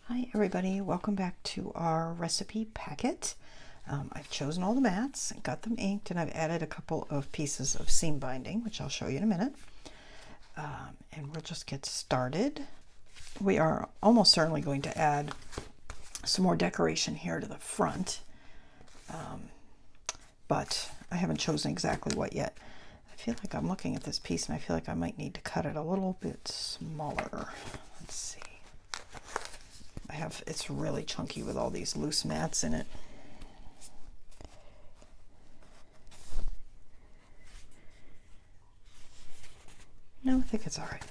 Hi everybody, welcome back to our recipe packet. I've chosen all the mats, got them inked, and I've added a couple of pieces of seam binding, which I'll show you in a minute. And we'll just get started. We are almost certainly going to add some more decoration here to the front, but I haven't chosen exactly what yet. I feel like I'm looking at this piece and I feel like I might need to cut it a little bit smaller. Let's see. It's really chunky with all these loose mats in it. No, I think it's all right.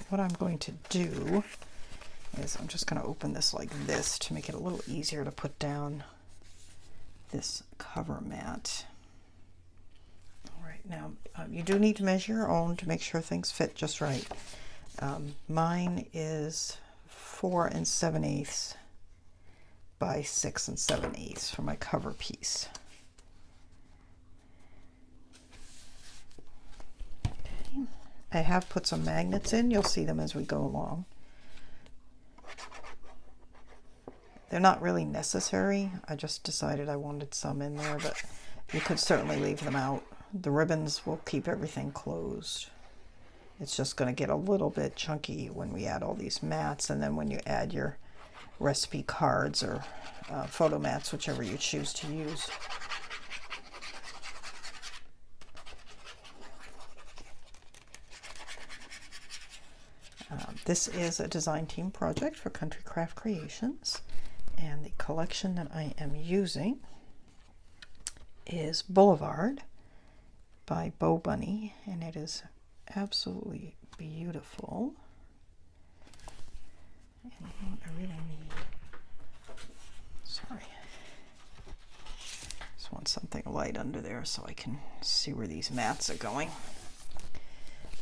What I'm going to do is I'm just going to open this like this to make it a little easier to put down this cover mat. All right, now you do need to measure your own to make sure things fit just right. Mine is 4 7/8 by 6 7/8 for my cover piece. Okay. I have put some magnets in. You'll see them as we go along. They're not really necessary. I just decided I wanted some in there, but you could certainly leave them out. The ribbons will keep everything closed. It's just going to get a little bit chunky when we add all these mats, and then when you add your recipe cards or photo mats, whichever you choose to use. This is a design team project for Country Craft Creations, and the collection that I am using is Boulevard by Bo Bunny, and it is absolutely beautiful. And what I really need, sorry, just want something light under there so I can see where these mats are going.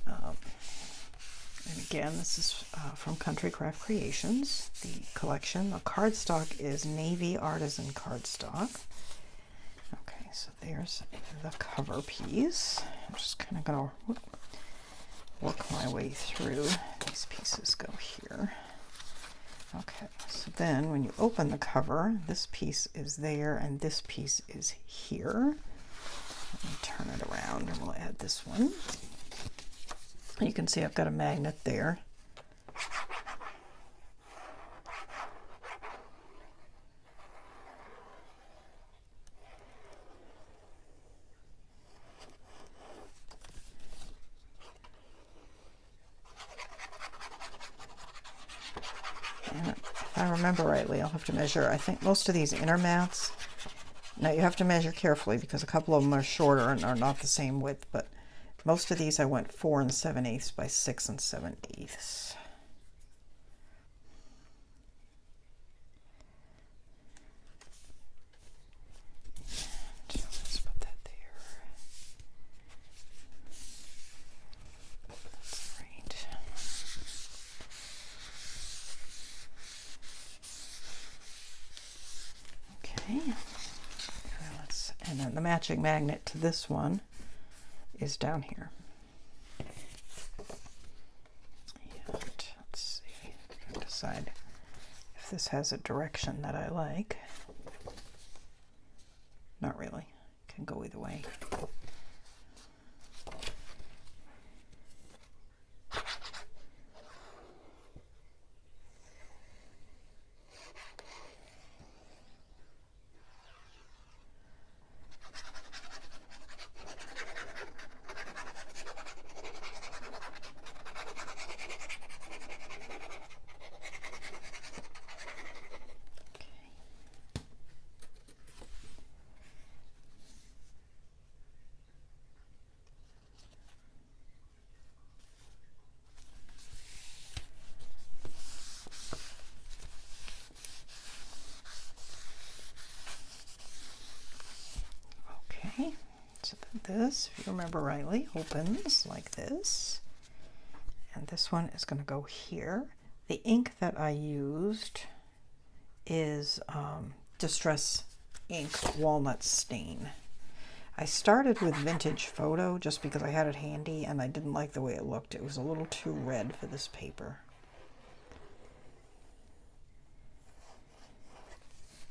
And again, this is from Country Craft Creations. The collection, the cardstock is Navy Artisan Card Stock. Okay, so there's the cover piece. I'm just kind of going to work my way through. These pieces go here. Okay, so then when you open the cover, this piece is there and this piece is here. Let me turn it around and we'll add this one. You can see I've got a magnet there. And if I remember rightly, I'll have to measure. I think most of these inner mats, now you have to measure carefully because a couple of them are shorter and are not the same width, but most of these I went 4 7/8 by 6 7/8. Let's put that there. That's right. Okay. And then the matching magnet to this one is down here. And let's see, decide if this has a direction that I like. Not really, can go either way. So this, if you remember rightly, opens like this, and this one is going to go here. The ink that I used is Distress Ink Walnut Stain. I started with Vintage Photo just because I had it handy and I didn't like the way it looked. It was a little too red for this paper.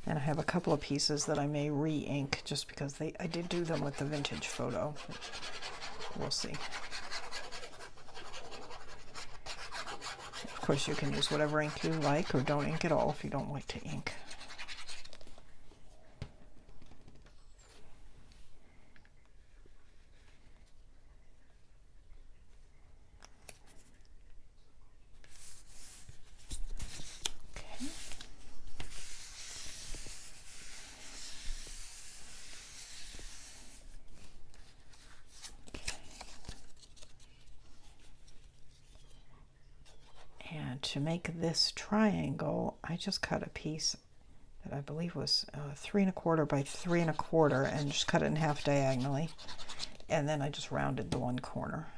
And I have a couple of pieces that I may re-ink just because I did do them with the vintage photo. We'll see. Of course, you can use whatever ink you like, or don't ink at all if you don't like to ink. To make this triangle, I just cut a piece that I believe was 3 1/4 by 3 1/4 and just cut it in half diagonally, and then I just rounded the one corner.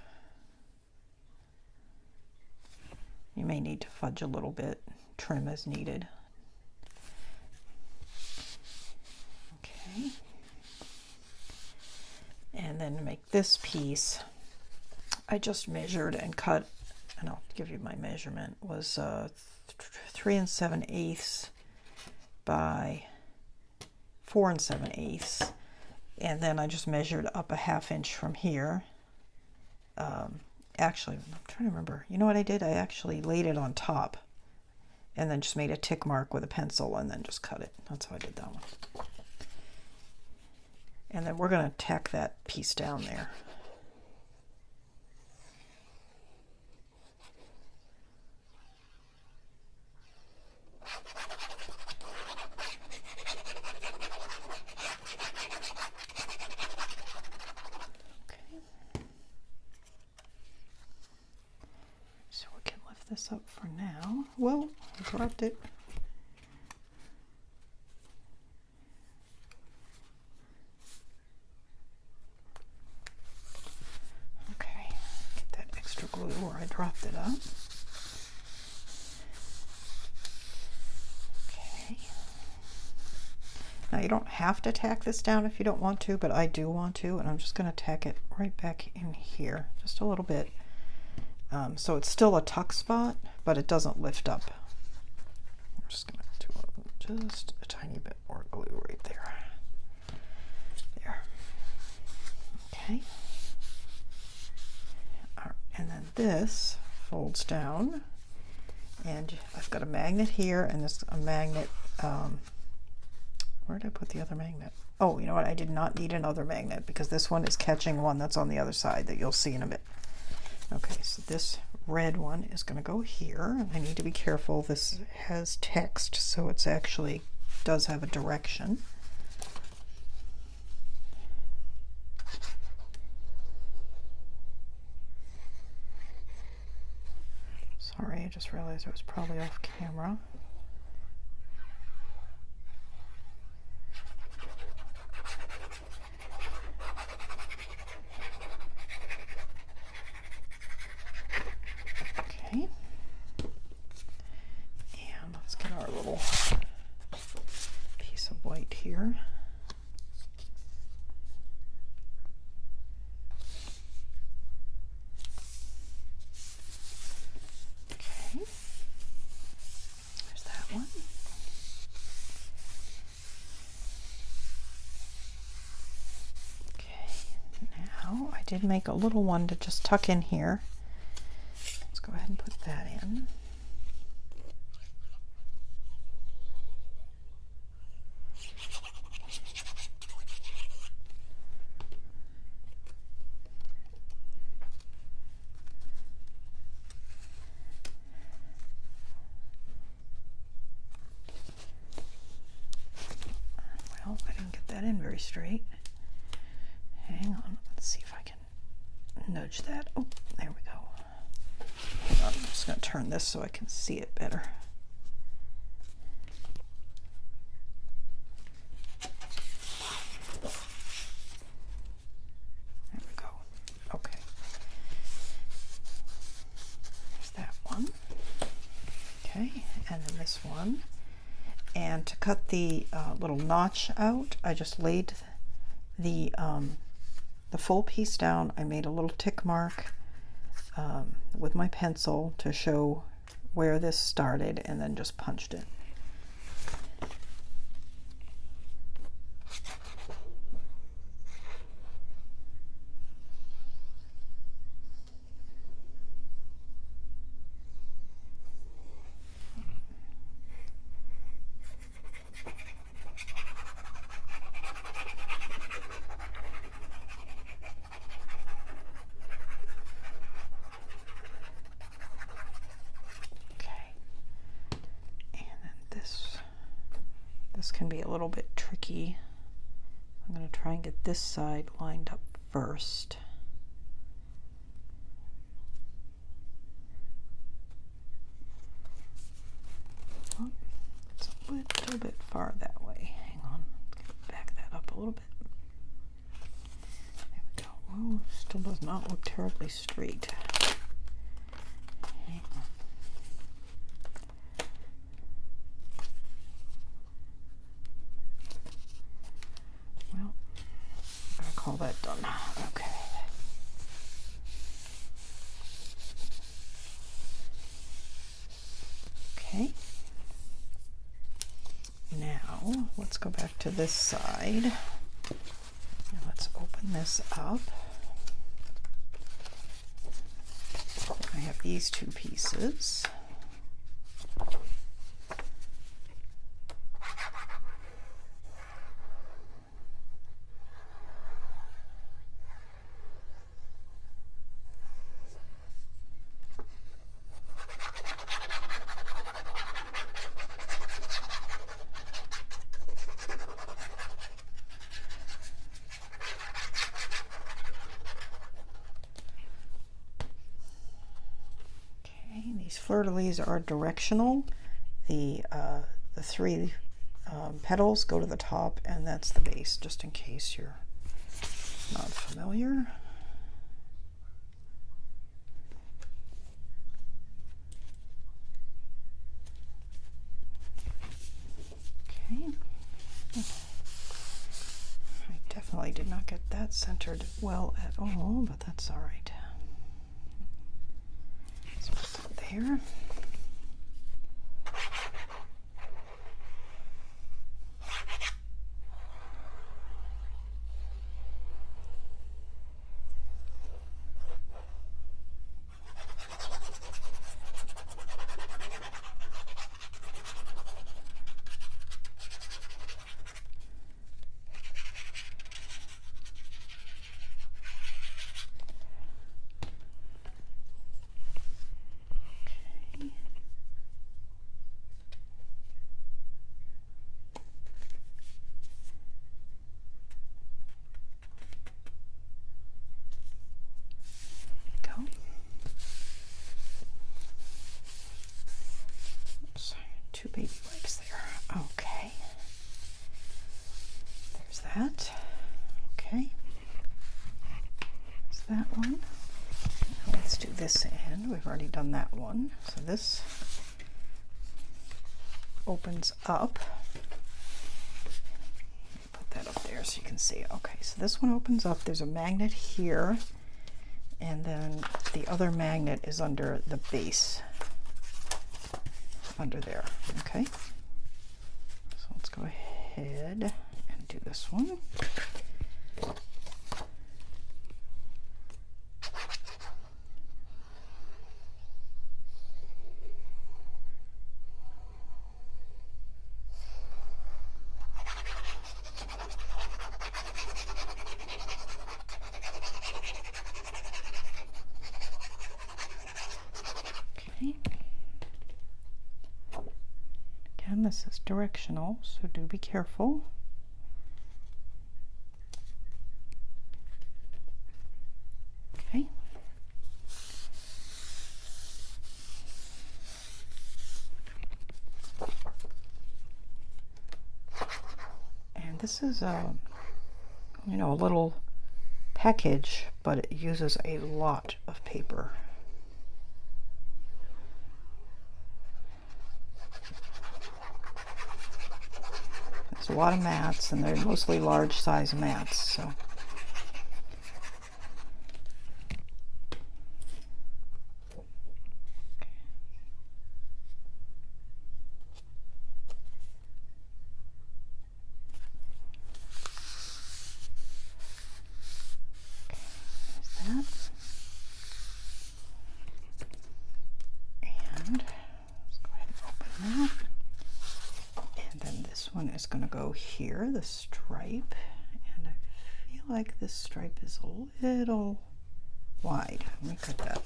You may need to fudge a little bit, trim as needed. Okay. And then to make this piece, I just measured and cut, and I'll give you my measurement, was 3 7/8 by 4 7/8, and then I just measured up a 1/2 inch from here. Actually, I'm trying to remember. You know what I did? I actually laid it on top and then just made a tick mark with a pencil and then just cut it. That's how I did that one. And then we're going to tack that piece down there. This up for now. Whoa, I dropped it. Okay, get that extra glue where I dropped it up. Okay. Now you don't have to tack this down if you don't want to, but I do want to, and I'm just going to tack it right back in here, just a little bit. So it's still a tuck spot, but it doesn't lift up. I'm just going to do just a tiny bit more glue right there. There. Okay. All right. And then this folds down, and I've got a magnet here, and this a magnet. Where did I put the other magnet? Oh, you know what? I did not need another magnet because this one is catching one that's on the other side that you'll see in a bit. Okay, so this red one is going to go here. I need to be careful. This has text, so it's actually does have a direction. Sorry, I just realized I was probably off camera. Here. Okay, there's that one. Okay, now I did make a little one to just tuck in here. Let's go ahead and put that in. In very straight. Hang on, let's see if I can nudge that. Oh, there we go. I'm just going to turn this so I can see it better. There we go. Okay. There's that one. Okay, and then this one. And to cut the little notch out, I just laid the full piece down. I made a little tick mark with my pencil to show where this started, and then just punched it. can be a little bit tricky. I'm going to try and get this side lined up first. Oh, it's a little bit far that way. Hang on, let's back that up a little bit. There we go. Oh, still does not look terribly straight. Hang on. Well, I'm gonna call that done. Okay. Okay. Now let's go back to this side. And let's open this up. I have these two pieces. Fleur-de-lis are directional. The three petals go to the top, and that's the base, just in case you're not familiar. Okay. I definitely did not get that centered well at all, but that's all right. Here. Two baby wipes there. Okay. There's that. Okay. There's that one. Now let's do this end. We've already done that one. So this opens up. Put that up there so you can see. Okay, so this one opens up. There's a magnet here, and then the other magnet is under the base. Under there. Okay, so let's go ahead and do this one. This is directional, so do be careful. Okay. And this is a little package, but it uses a lot of paper. A lot of mats, and they're mostly large size mats, so there's that. And let's go ahead and open that. And then this one is going to go here, the stripe, and I feel like this stripe is a little wide. Let me cut that.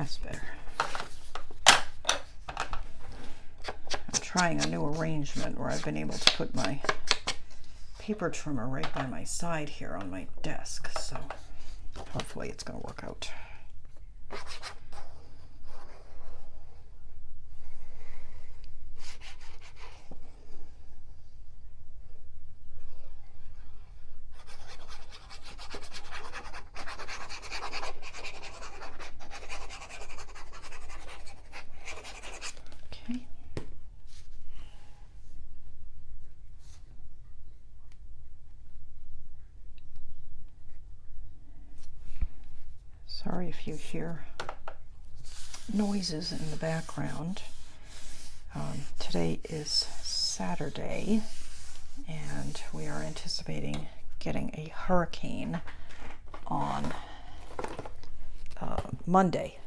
That's better. I'm trying a new arrangement where I've been able to put my paper trimmer right by my side here on my desk, so hopefully it's going to work out. Sorry if you hear noises in the background. Today is Saturday, and we are anticipating getting a hurricane on Monday.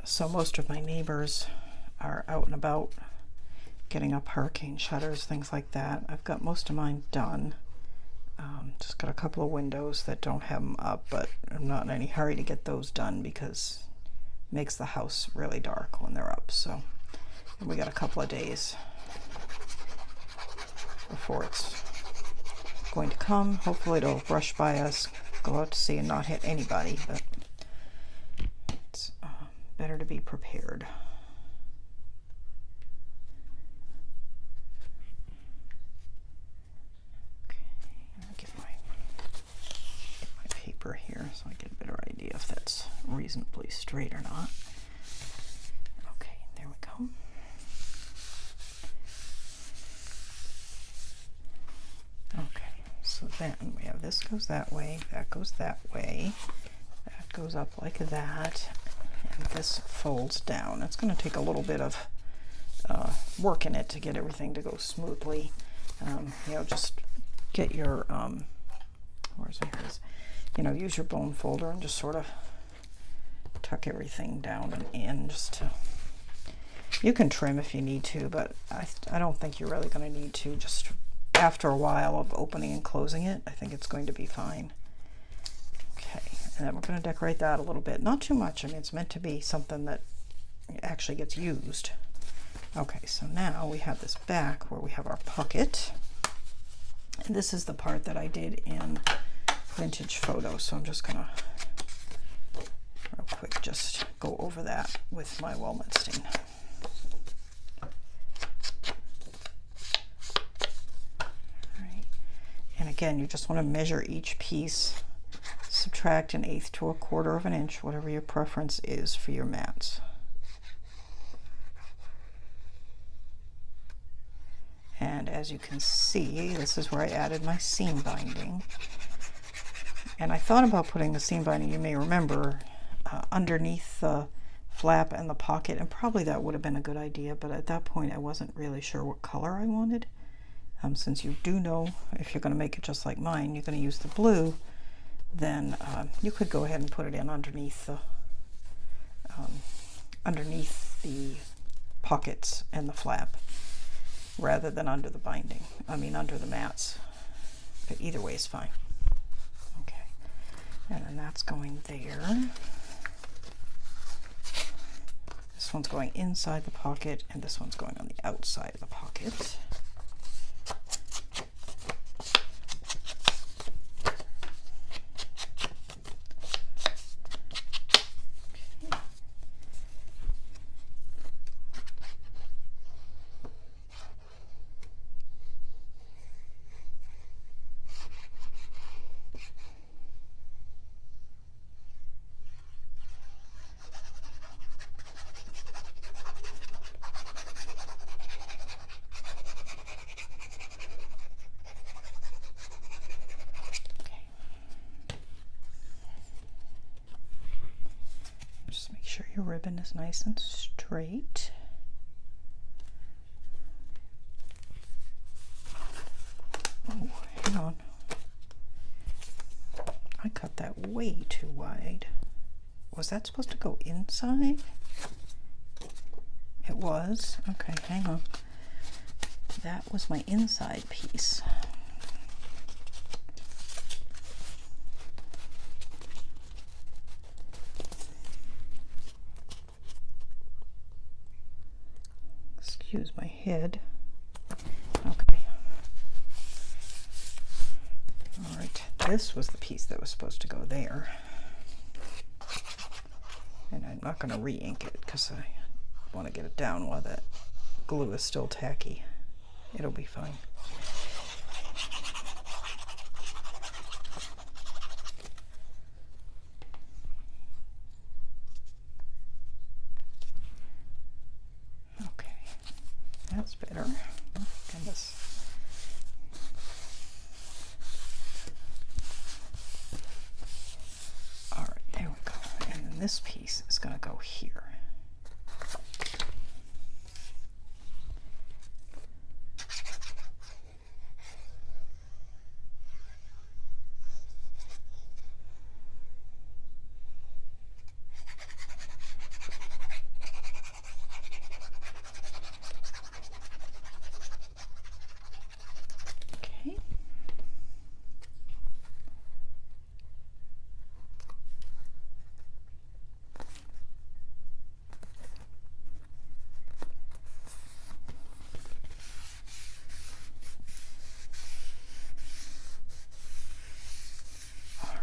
So most of my neighbors are out and about getting up hurricane shutters, things like that. I've got most of mine done. Just got a couple of windows that don't have them up, but I'm not in any hurry to get those done because it makes the house really dark when they're up. So we got a couple of days before it's going to come. Hopefully it'll brush by us, go out to sea and not hit anybody, but it's better to be prepared. Here so I get a better idea if that's reasonably straight or not. Okay, there we go. Okay, so then we have this goes that way, that goes that way, that goes up like that, and this folds down. It's going to take a little bit of work in it to get everything to go smoothly. You know, just get your where's it? Here it is. You know, use your bone folder and just sort of tuck everything down and in just to, you can trim if you need to, but I don't think you're really going to need to. Just after a while of opening and closing it, I think it's going to be fine. Okay, and then we're going to decorate that a little bit. Not too much. I mean, it's meant to be something that actually gets used. Okay, so now we have this back where we have our pocket. And this is the part that I did in Vintage Photo, so I'm just gonna real quick just go over that with my walnut stain. Alright, and again, you just want to measure each piece, subtract 1/8 to 1/4 of an inch, whatever your preference is for your mats. And as you can see, this is where I added my seam binding. And I thought about putting the seam binding, you may remember, underneath the flap and the pocket, and probably that would have been a good idea, but at that point I wasn't really sure what color I wanted. Since you do know, if you're going to make it just like mine, you're going to use the blue, then you could go ahead and put it in underneath the pockets and the flap, rather than under the binding, under the mats. But either way is fine. And then that's going there. This one's going inside the pocket, and this one's going on the outside of the pocket. Your ribbon is nice and straight. Oh, hang on. I cut that way too wide. Was that supposed to go inside? It was. Okay, hang on. That was my inside piece. use my head. Okay. All right, this was the piece that was supposed to go there. And I'm not going to re-ink it because I want to get it down while that glue is still tacky. It'll be fine. Okay, that's better. Oh, goodness. All right, there we go. And then this piece is going to go here.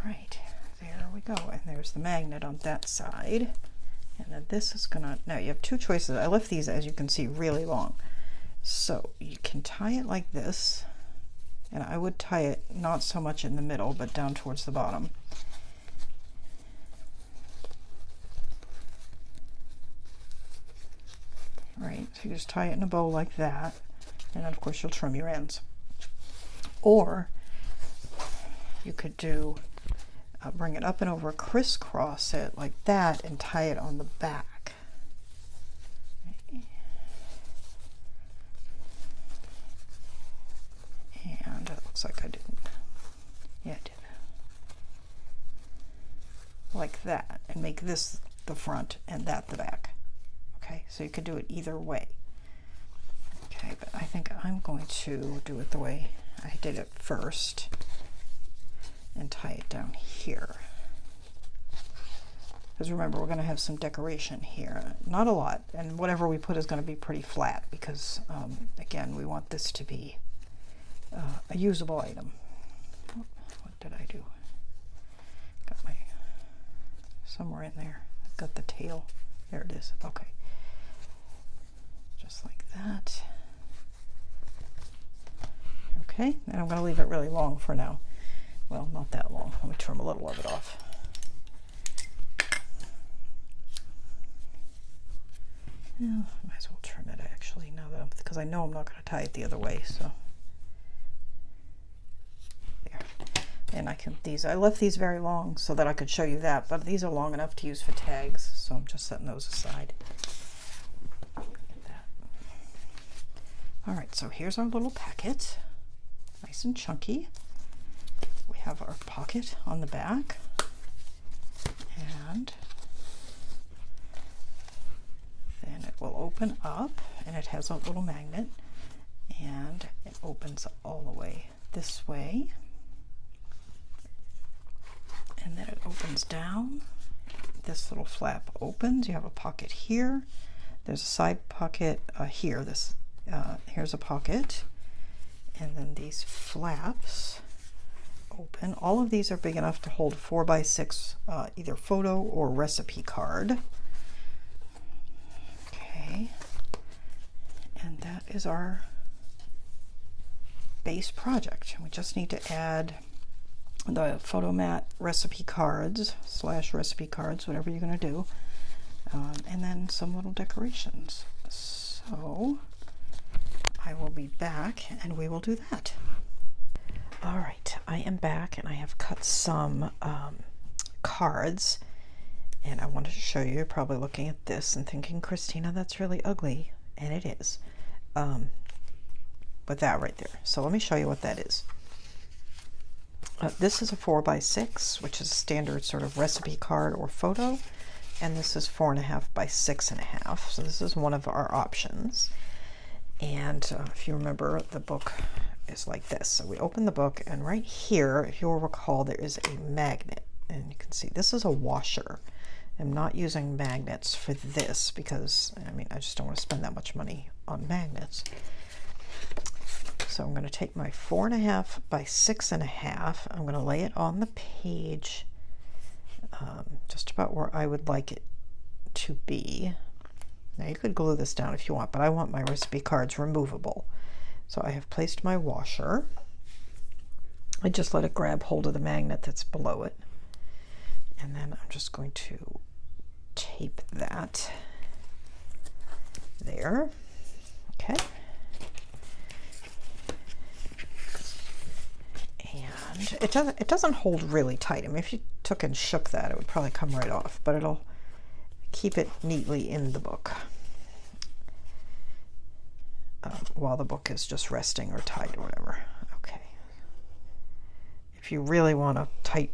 Right, there we go, and there's the magnet on that side, and then this is gonna, now you have two choices. I left these, as you can see, really long, so you can tie it like this, and I would tie it not so much in the middle but down towards the bottom. Right, so you just tie it in a bow like that, and then of course you'll trim your ends. Or you could do bring it up and over, crisscross it like that, and tie it on the back. And it looks like I didn't. Yeah, I did. Like that, and make this the front and that the back. Okay, so you could do it either way. Okay, but I think I'm going to do it the way I did it first and tie it down here. Because remember, we're going to have some decoration here. Not a lot, and whatever we put is going to be pretty flat because, again, we want this to be a usable item. What did I do? Got my, somewhere in there, I've got the tail. There it is. Okay. Just like that. Okay, and I'm going to leave it really long for now. Well, not that long. Let me trim a little of it off. Yeah, might as well trim it actually now that because I know I'm not going to tie it the other way. So there, and I can I left these very long so that I could show you that, but these are long enough to use for tags, so I'm just setting those aside. Get that. All right, so here's our little packet, nice and chunky. We have our pocket on the back, and then it will open up, and it has a little magnet, and it opens all the way this way, and then it opens down. This little flap opens. You have a pocket here. There's a side pocket here. Here's a pocket, and then these flaps open. All of these are big enough to hold 4x6 either photo or recipe card. Okay, and that is our base project. We just need to add the photo mat recipe cards / recipe cards, whatever you're going to do, and then some little decorations. So I will be back and we will do that. All right, I am back and I have cut some cards, and I wanted to show you. You're probably looking at this and thinking, Christina, that's really ugly, and it is. With that right there. So let me show you what that is. This is a 4x6, which is a standard sort of recipe card or photo, and this is 4.5 by 6.5. So this is one of our options. And if you remember, the book is like this. So we open the book, and right here, if you'll recall, there is a magnet, and you can see this is a washer. am not using magnets for this because, I mean, I just don't want to spend that much money on magnets. So I'm going to take my 4.5 by 6.5. I'm going to lay it on the page just about where I would like it to be. Now you could glue this down if you want, but I want my recipe cards removable. So I have placed my washer. I just let it grab hold of the magnet that's below it. And then I'm just going to tape that there. Okay. And it doesn't hold really tight. I mean, if you took and shook that, it would probably come right off, but it'll keep it neatly in the book while the book is just resting or tight or whatever. Okay. If you really want a tight,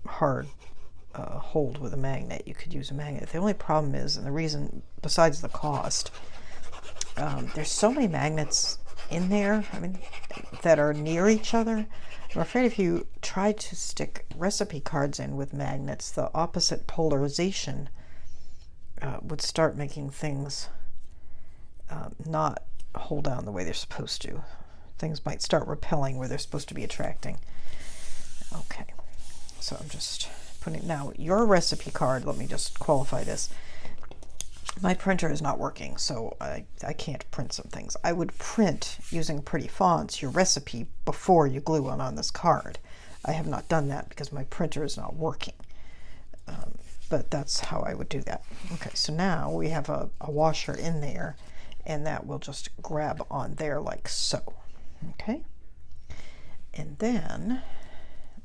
hard hold with a magnet, you could use a magnet. The only problem is, and the reason besides the cost, there's so many magnets in there, I mean, that are near each other. I'm afraid if you try to stick recipe cards in with magnets, the opposite polarization would start making things not hold down the way they're supposed to. Things might start repelling where they're supposed to be attracting. Okay, so I'm just putting, now your recipe card, let me just qualify this. My printer is not working, so I can't print some things. I would print using pretty fonts your recipe before you glue one on this card. I have not done that because my printer is not working. But that's how I would do that. Okay, so now we have a washer in there, and that will just grab on there like so. Okay, and then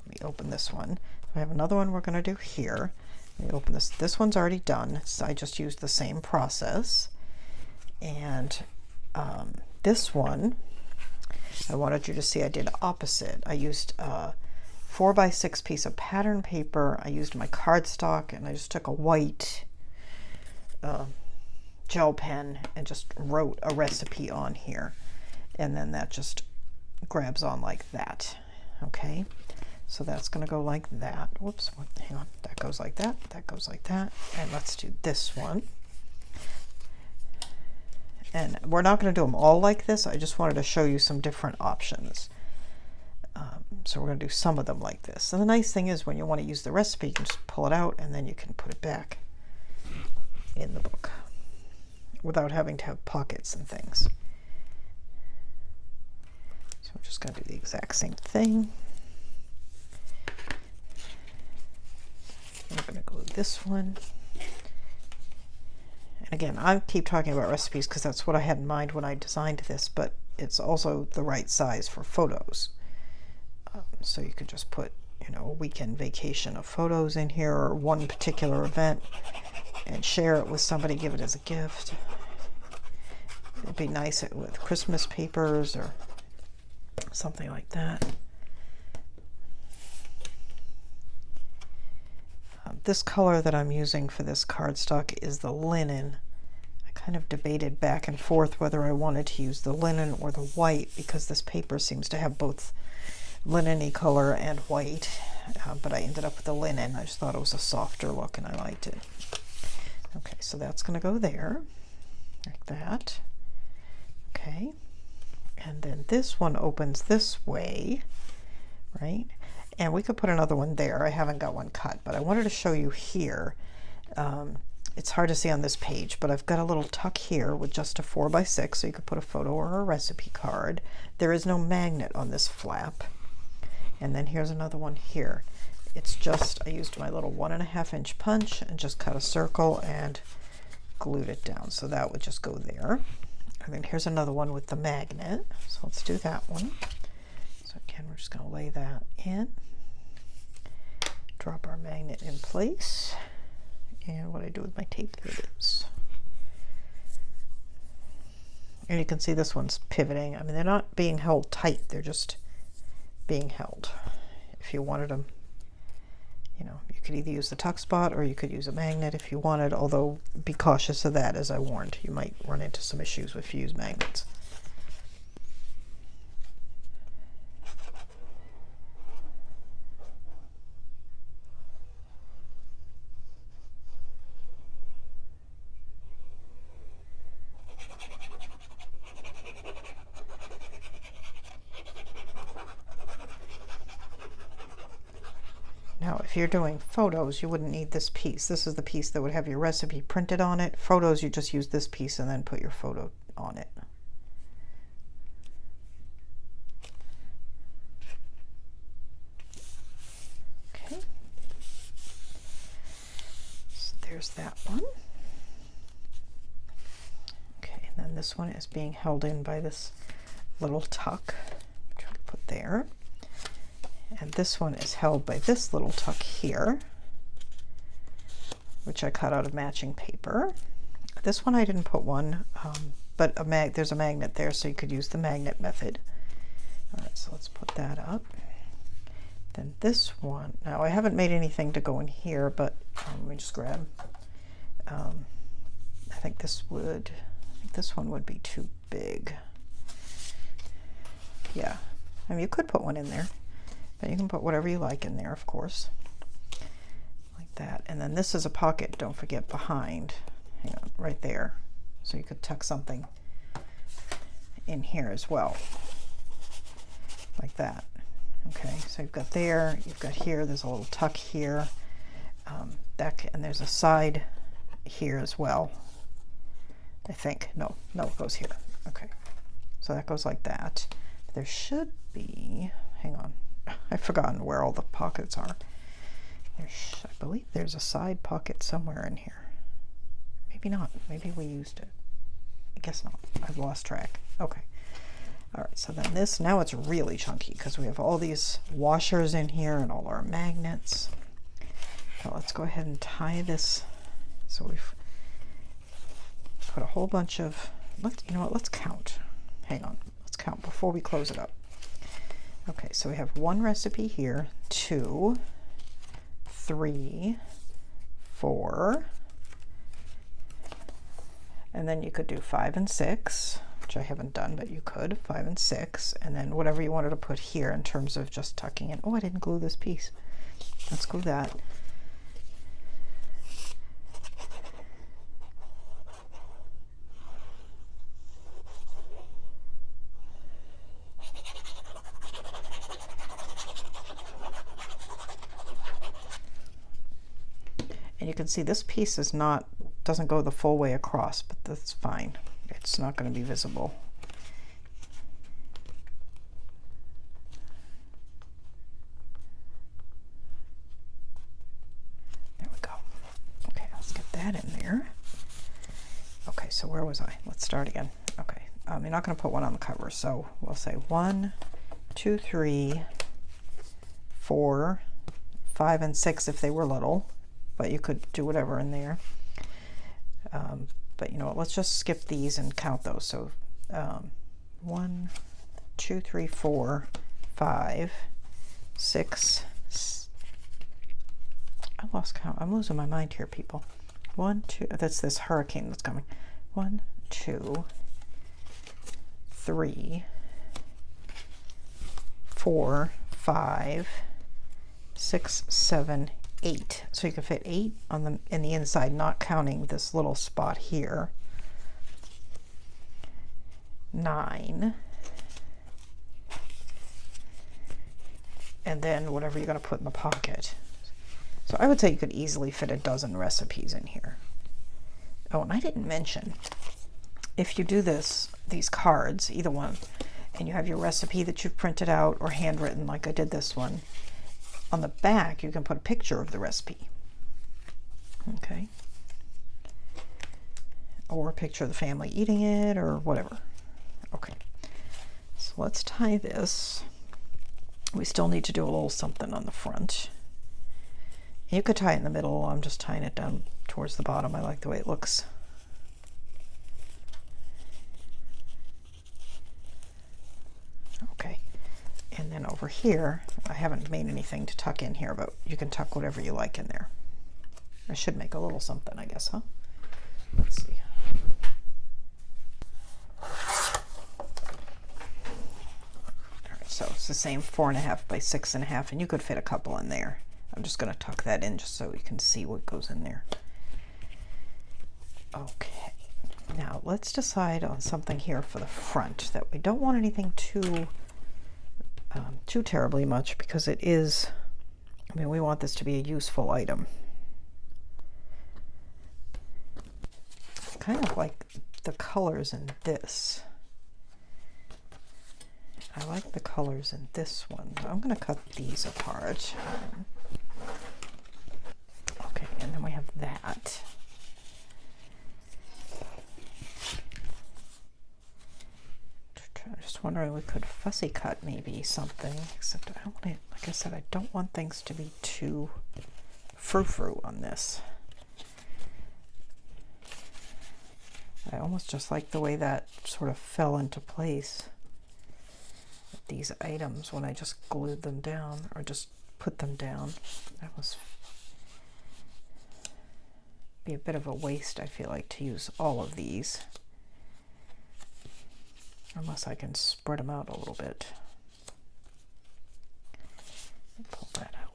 let me open this one. I have another one we're going to do here. Let me open this. This one's already done. So I just used the same process. And this one, I wanted you to see I did opposite. I used 4x6 piece of pattern paper. I used my cardstock, and I just took a white gel pen and just wrote a recipe on here. And then that just grabs on like that. Okay. So that's going to go like that. Whoops, hang on. That goes like that. That goes like that. And let's do this one. And we're not going to do them all like this. I just wanted to show you some different options. So we're going to do some of them like this. And the nice thing is when you want to use the recipe, you can just pull it out and then you can put it back in the book without having to have pockets and things. So we're just going to do the exact same thing. I'm going to glue this one. And again, I keep talking about recipes because that's what I had in mind when I designed this, but it's also the right size for photos. So you could just put, you know, a weekend vacation of photos in here, or one particular event, and share it with somebody, give it as a gift. It'd be nice with Christmas papers or something like that. This color that I'm using for this cardstock is the linen. I kind of debated back and forth whether I wanted to use the linen or the white because this paper seems to have both linen-y color and white, but I ended up with the linen. I just thought it was a softer look and I liked it. Okay, so that's going to go there, like that. Okay, and then this one opens this way, right? And we could put another one there. I haven't got one cut, but I wanted to show you here. It's hard to see on this page, but I've got a little tuck here with just a 4x6, so you could put a photo or a recipe card. There is no magnet on this flap. And then here's another one here. It's just, I used my little 1.5 inch punch and just cut a circle and glued it down. So that would just go there. And then here's another one with the magnet. So let's do that one. So again, we're just going to lay that in. Drop our magnet in place. And what I do with my tape, there it is. And you can see this one's pivoting. I mean, they're not being held tight. They're just being held. If you wanted them, you know, you could either use the tuck spot or you could use a magnet if you wanted, although be cautious of that, as I warned. You might run into some issues with fused magnets. if you're doing photos, you wouldn't need this piece. This is the piece that would have your recipe printed on it. Photos, you just use this piece and then put your photo on it. Okay. So there's that one. Okay, and then this one is being held in by this little tuck, which I'll put there. And this one is held by this little tuck here, which I cut out of matching paper. This one I didn't put one, but there's a magnet there, so you could use the magnet method. All right, so let's put that up. Then this one, now I haven't made anything to go in here, but let me just grab, I think this one would be too big. Yeah, I mean, you could put one in there. But you can put whatever you like in there, of course, like that. And then this is a pocket, don't forget, behind, hang on, right there. So you could tuck something in here as well, like that. Okay, so you've got there, you've got here, there's a little tuck here, and there's a side here as well, I think. No, it goes here. Okay, so that goes like that. There should be, hang on. I've forgotten where all the pockets are. I believe there's a side pocket somewhere in here. Maybe not. Maybe we used it. I guess not. I've lost track. Okay. All right. So then this, now it's really chunky because we have all these washers in here and all our magnets. So let's go ahead and tie this. So we've put a whole bunch of, you know what, let's count. Hang on. Let's count before we close it up. Okay, so we have one recipe here, 2, 3, 4, and then you could do 5 and 6, which I haven't done, but you could, 5 and 6, and then whatever you wanted to put here in terms of just tucking in. Oh, I didn't glue this piece. Let's glue that. And you can see this piece doesn't go the full way across, but that's fine. It's not going to be visible. There we go. Okay, let's get that in there. Okay, so where was I? Let's start again. Okay, you're not going to put one on the cover, so we'll say 1, 2, 3, 4, 5, and 6 if they were little. But you could do whatever in there. But you know what, let's just skip these and count those. So 1, 2, 3, 4, 5, 6. I lost count. I'm losing my mind here, people. 1, 2, that's this hurricane that's coming. 1, 2, 3, 4, 5, 6, 7, 8. So you can fit 8 on in the inside, not counting this little spot here. 9. And then whatever you're going to put in the pocket. So I would say you could easily fit a dozen recipes in here. Oh, and I didn't mention, if you do these cards, either one, and you have your recipe that you've printed out or handwritten like I did this one, on the back, you can put a picture of the recipe, okay? Or a picture of the family eating it or whatever. Okay, so let's tie this. We still need to do a little something on the front. You could tie it in the middle. I'm just tying it down towards the bottom. I like the way it looks. Okay. And then over here, I haven't made anything to tuck in here, but you can tuck whatever you like in there. I should make a little something, I guess, huh? Let's see. All right, so it's the same 4.5 by 6.5, and you could fit a couple in there. I'm just going to tuck that in just so you can see what goes in there. Okay, now let's decide on something here for the front that we don't want anything too terribly much, because it is I mean, we want this to be a useful item. Kind of like the colors in this. I like the colors in this one. I'm going to cut these apart. Okay, and then we have that. I'm just wondering, we could fussy cut maybe something, except I don't want it, like I said, I don't want things to be too frou-frou on this. I almost just like the way that sort of fell into place. These items when I just glued them down or just put them down. That was be a bit of a waste, I feel like, to use all of these. Unless I can spread them out a little bit. Pull that out.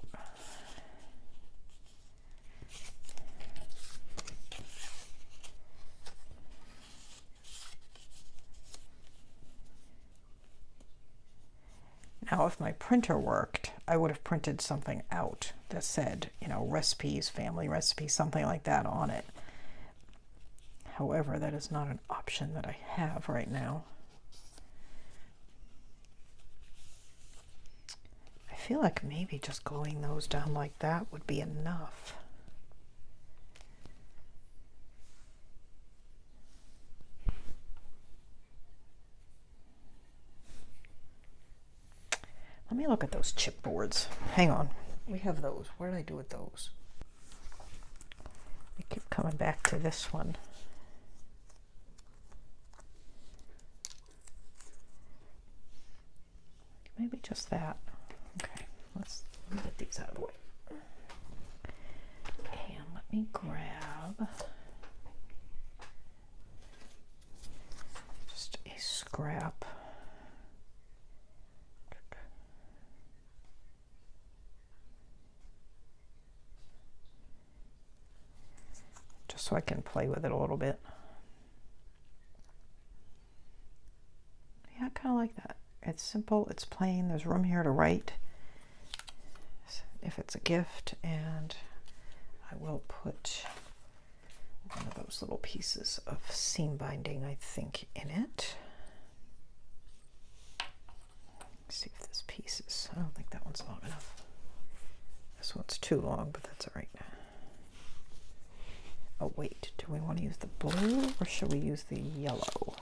Now, if my printer worked, I would have printed something out that said, you know, recipes, family recipes, something like that on it. However, that is not an option that I have right now. I feel like maybe just gluing those down like that would be enough. Let me look at those chipboards. Hang on. We have those. What did I do with those? I keep coming back to this one. Maybe just that. Okay, let me get these out of the way. And let me grab just a scrap. Just so I can play with it a little bit. Yeah, I kind of like that. It's simple, it's plain, there's room here to write if it's a gift, and I will put one of those little pieces of seam binding, I think, in it. Let's see if this piece is, I don't think that one's long enough. This one's too long, but that's all right. Oh wait, do we want to use the blue or should we use the yellow?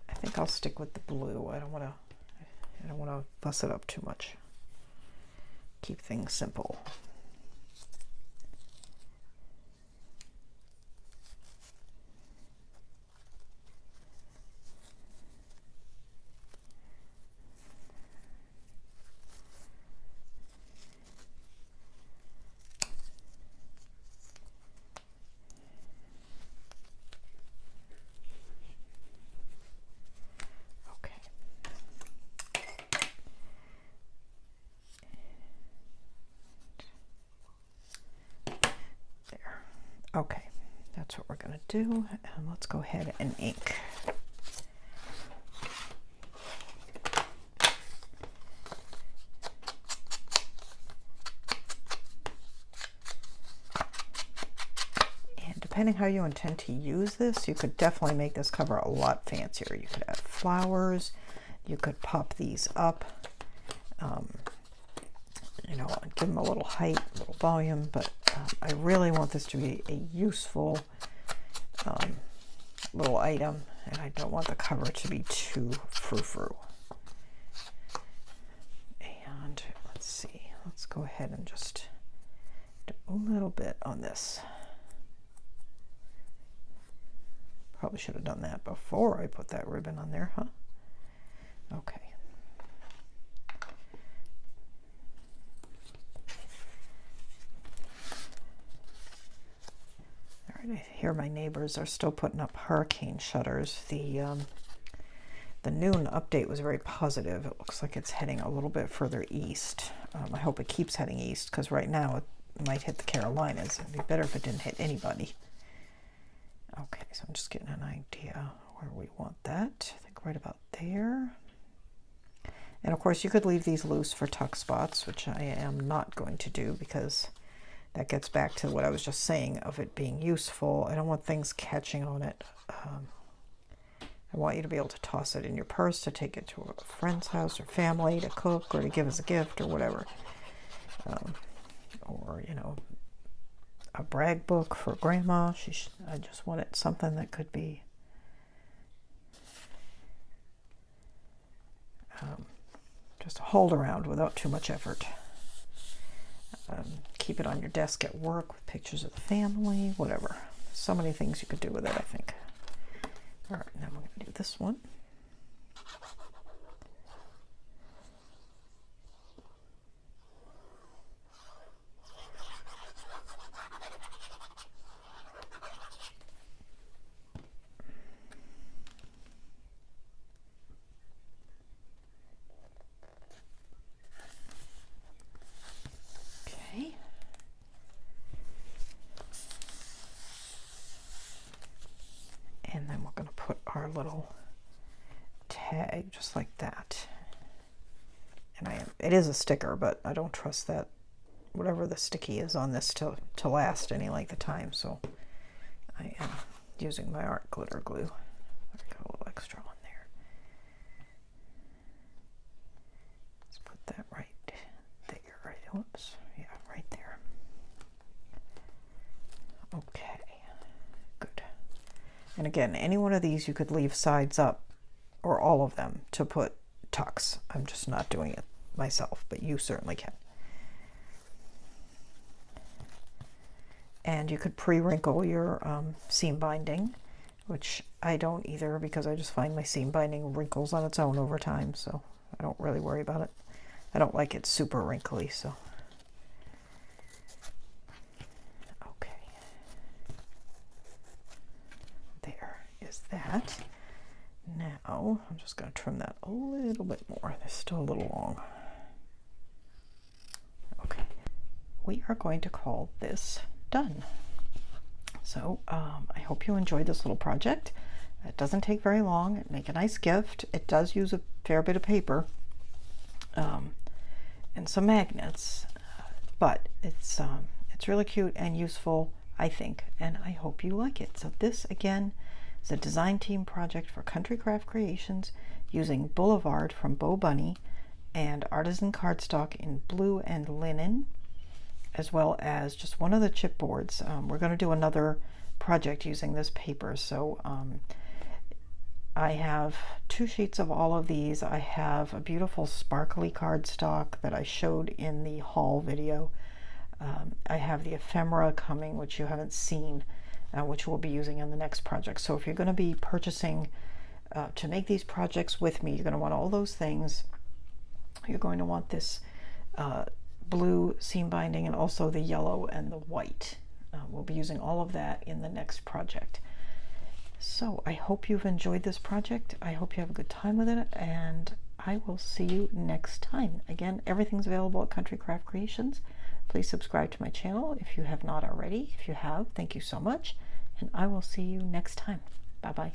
I think I'll stick with the blue. I don't want to fuss it up too much. Keep things simple. Okay, that's what we're going to do, and let's go ahead and ink. And depending how you intend to use this, you could definitely make this cover a lot fancier. You could add flowers, you could pop these up, you know, give them a little height, a little volume, but I really want this to be a useful little item, and I don't want the cover to be too frou-frou. And let's see, let's go ahead and just do a little bit on this. Probably should have done that before I put that ribbon on there, huh? Okay. I hear my neighbors are still putting up hurricane shutters. The noon update was very positive. It looks like it's heading a little bit further east. I hope it keeps heading east, because right now it might hit the Carolinas. It'd be better if it didn't hit anybody. Okay, so I'm just getting an idea where we want that. I think right about there. And of course you could leave these loose for tuck spots, which I am not going to do because that gets back to what I was just saying of it being useful. I don't want things catching on it. I want you to be able to toss it in your purse to take it to a friend's house or family to cook or to give as a gift or whatever. Or, you know, a brag book for grandma. I just wanted something that could be just a hold around without too much effort. Keep it on your desk at work with pictures of the family, whatever. So many things you could do with it, I think. All right, now we're going to do this one. And then we're going to put our little tag just like that. And it is a sticker, but I don't trust that whatever the sticky is on this to last any length of time. So I am using my art glitter glue. I got a little extra on there. Let's put that right there. Right, whoops. Yeah, right there. Okay. And again, any one of these you could leave sides up, or all of them, to put tucks. I'm just not doing it myself, but you certainly can. And you could pre-wrinkle your seam binding, which I don't either because I just find my seam binding wrinkles on its own over time, so I don't really worry about it. I don't like it super wrinkly, so. That. Now I'm just going to trim that a little bit more. They're still a little long. Okay, we are going to call this done. So I hope you enjoyed this little project. It doesn't take very long. Make a nice gift. It does use a fair bit of paper and some magnets, but it's really cute and useful, I think, and I hope you like it. So this again is a design team project for Country Craft Creations using Boulevard from Bo Bunny and Artisan Card Stock in blue and linen, as well as just one of the chipboards. We're going to do another project using this paper, so I have 2 sheets of all of these. I have a beautiful sparkly cardstock that I showed in the haul video. I have the ephemera coming, which you haven't seen, which we'll be using in the next project. So if you're going to be purchasing to make these projects with me, you're going to want all those things. You're going to want this blue seam binding and also the yellow and the white. We'll be using all of that in the next project. So I hope you've enjoyed this project. I hope you have a good time with it, and I will see you next time. Again, everything's available at Country Craft Creations. Please subscribe to my channel if you have not already. If you have, thank you so much, and I will see you next time. Bye-bye.